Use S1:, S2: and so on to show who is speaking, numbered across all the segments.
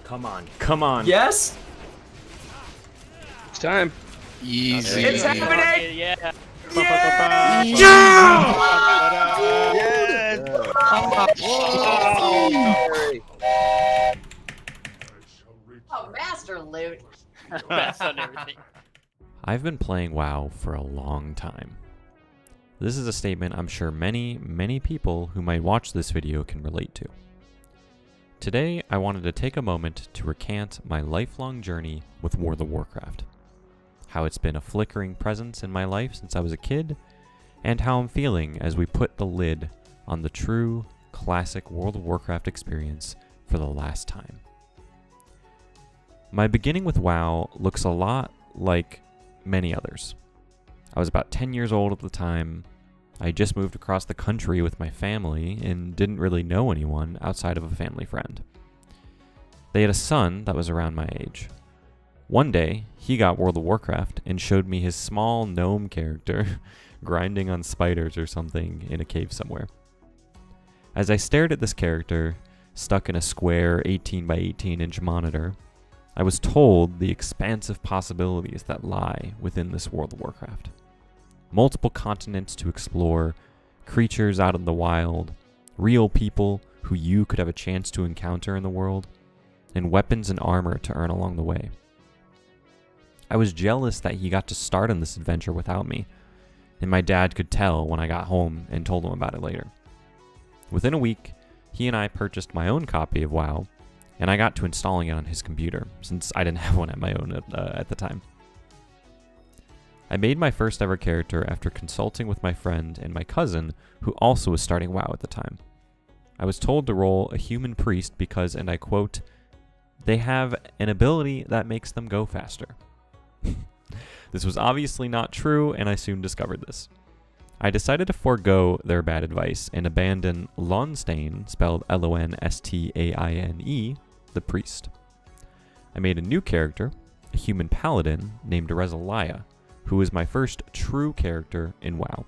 S1: Come on. Come on.
S2: Yes?
S3: It's time.
S4: Easy.
S2: It's happening!
S5: Yeah.
S2: Yeah!
S6: Oh, master loot.
S5: Best on everything.
S1: I've been playing WoW for a long time. This is a statement I'm sure many people who might watch this video can relate to. Today, I wanted to take a moment to recant my lifelong journey with World of Warcraft. How it's been a flickering presence in my life since I was a kid, and how I'm feeling as we put the lid on the true, classic World of Warcraft experience for the last time. My beginning with WoW looks a lot like many others. I was about 10 years old at the time. I just moved across the country with my family and didn't really know anyone outside of a family friend. They had a son that was around my age. One day, he got World of Warcraft and showed me his small gnome character grinding on spiders or something in a cave somewhere. As I stared at this character, stuck in a square 18 by 18 inch monitor, I was told the expansive possibilities that lie within this World of Warcraft. Multiple continents to explore, creatures out in the wild, real people who you could have a chance to encounter in the world, and weapons and armor to earn along the way. I was jealous that he got to start on this adventure without me, and my dad could tell when I got home and told him about it later. Within a week, he and I purchased my own copy of WoW, and I got to installing it on his computer, since I didn't have one at my own at the time. I made my first ever character after consulting with my friend and my cousin, who also was starting WoW at the time. I was told to roll a human priest because, and I quote, "they have an ability that makes them go faster." This was obviously not true, and I soon discovered this. I decided to forego their bad advice and abandon Lonstaine, spelled Lonstaine, the priest. I made a new character, a human paladin named Rezaliah, who was my first true character in WoW.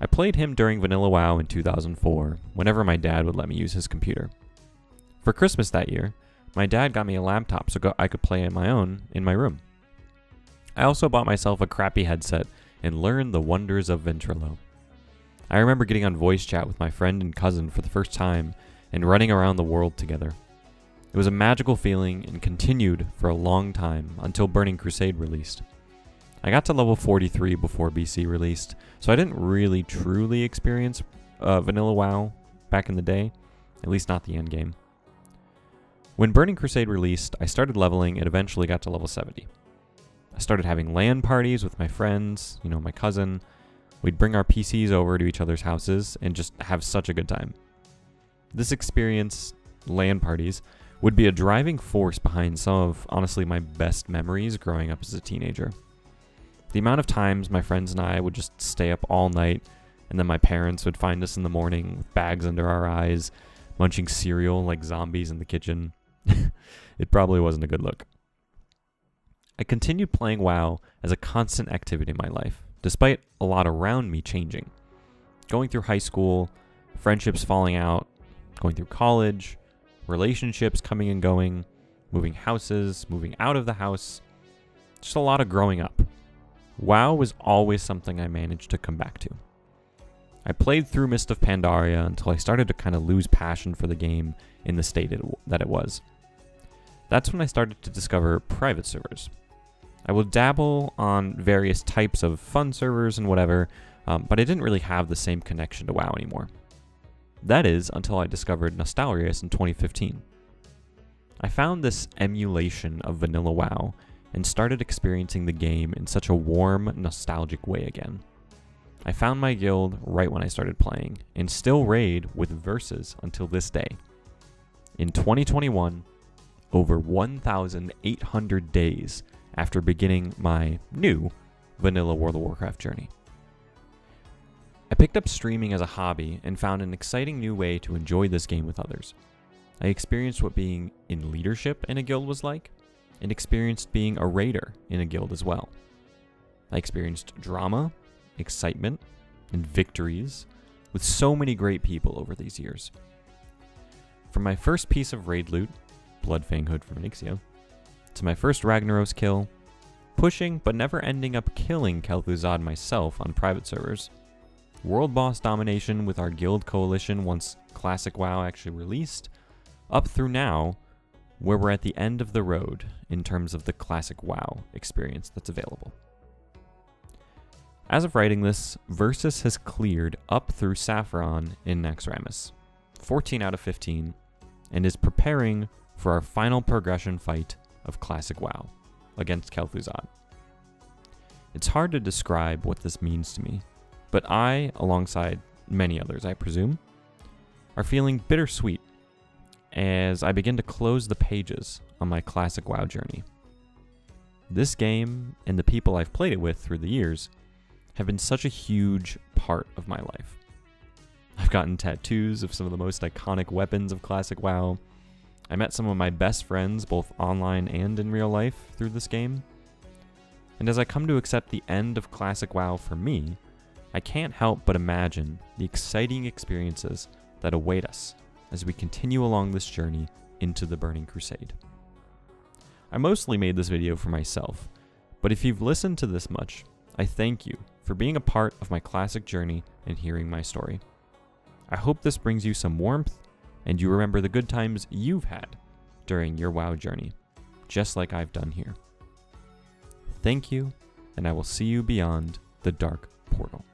S1: I played him during Vanilla WoW in 2004, whenever my dad would let me use his computer. For Christmas that year, my dad got me a laptop so I could play on my own in my room. I also bought myself a crappy headset and learned the wonders of Ventrilo. I remember getting on voice chat with my friend and cousin for the first time and running around the world together. It was a magical feeling and continued for a long time until Burning Crusade released. I got to level 43 before BC released, so I didn't really truly experience Vanilla WoW back in the day, at least not the endgame. When Burning Crusade released, I started leveling and eventually got to level 70. I started having LAN parties with my friends, my cousin. We'd bring our PCs over to each other's houses and just have such a good time. This experience, LAN parties, would be a driving force behind some of, honestly, my best memories growing up as a teenager. The amount of times my friends and I would just stay up all night, and then my parents would find us in the morning with bags under our eyes, munching cereal like zombies in the kitchen. It probably wasn't a good look. I continued playing WoW as a constant activity in my life, despite a lot around me changing. Going through high school, friendships falling out, going through college, relationships coming and going, moving houses, moving out of the house, just a lot of growing up. WoW was always something I managed to come back to. I played through Mist of Pandaria until I started to kind of lose passion for the game in the state that it was. That's when I started to discover private servers. I would dabble on various types of fun servers and whatever, but I didn't really have the same connection to WoW anymore. That is, until I discovered Nostalrius in 2015. I found this emulation of Vanilla WoW and started experiencing the game in such a warm, nostalgic way again. I found my guild right when I started playing, and still raid with verses until this day. In 2021, over 1,800 days after beginning my new Vanilla World of Warcraft journey. I picked up streaming as a hobby and found an exciting new way to enjoy this game with others. I experienced what being in leadership in a guild was like, and experienced being a raider in a guild as well. I experienced drama, excitement, and victories with so many great people over these years. From my first piece of raid loot, Bloodfang Hood from Ixio, to my first Ragnaros kill, pushing but never ending up killing Kel'Thuzad myself on private servers, world boss domination with our guild coalition once Classic WoW actually released, up through now, where we're at the end of the road in terms of the Classic WoW experience that's available. As of writing this, Versus has cleared up through Saffron in Naxxramas, 14 out of 15, and is preparing for our final progression fight of Classic WoW against Kel'Thuzad. It's hard to describe what this means to me, but I, alongside many others I presume, are feeling bittersweet as I begin to close the pages on my Classic WoW journey. This game, and the people I've played it with through the years, have been such a huge part of my life. I've gotten tattoos of some of the most iconic weapons of Classic WoW. I met some of my best friends both online and in real life through this game. And as I come to accept the end of Classic WoW for me, I can't help but imagine the exciting experiences that await us as we continue along this journey into the Burning Crusade. I mostly made this video for myself, but if you've listened to this much, I thank you for being a part of my Classic journey and hearing my story. I hope this brings you some warmth and you remember the good times you've had during your WoW journey, just like I've done here. Thank you, and I will see you beyond the dark portal.